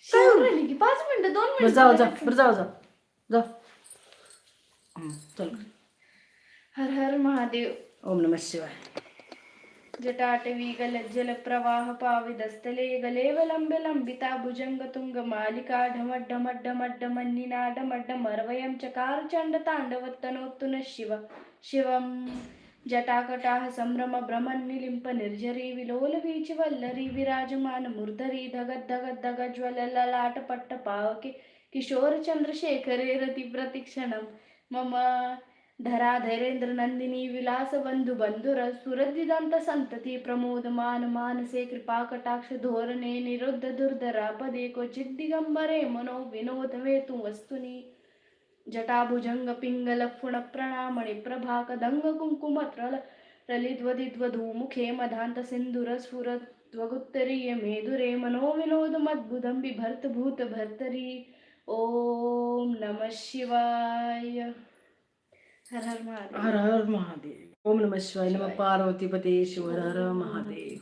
शिवून राहिली की 5 मिनिटं 2 बरं मिनिटं जाऊ लगेच. बरं जाऊ चल. हर हर महादेव. ओम नमः शिवाय. जटाटवी गलज्जल प्रवाह पाविदस्थले गलेव लंबे लंबिता भुजंग तुंग मालिका ढमड्ढमड्ढमड्ढमन्निनादमड्ढमर्वयं चकार चंड तांडवत्तनोत्तु न शिवं जटाकटाह संभ्रम भ्रमन्निलिम्प निर्झरी विलोल वीचिवल्लरी विराजमान मूर्धरी धगद धगद धगद ज्वल ललाट पट्ट पावके किशोर चंद्रशेखरे रति प्रतिक्षणं मम धराधरेन्द्र नंदिनी विलास बंधु बंधुर सुरदिदंत संतति प्रमोदमान मानसे कृपा कटाक्ष धोरणे निरुद्ध दुर्धरा पदे क्वचित् दिगंबरे मनो विनोद हेतु वस्तुनि जटाभुजंग पिंगल फुण प्रणामणि प्रभा कदंग कुंकुम ललिद्वदिद्वधूमुखे मधांत सिंधुर स्फुर त्वगुत्तरीय मेदुरे मनो विनोद मद्बुधं बिभर्त भूत भर्तरी. ओम नमः शिवाय. हर हर महादेव. हर हर महादेव. ओम नमः शिवाय. नमः पार्वती पते शिव. हर हर महादेव.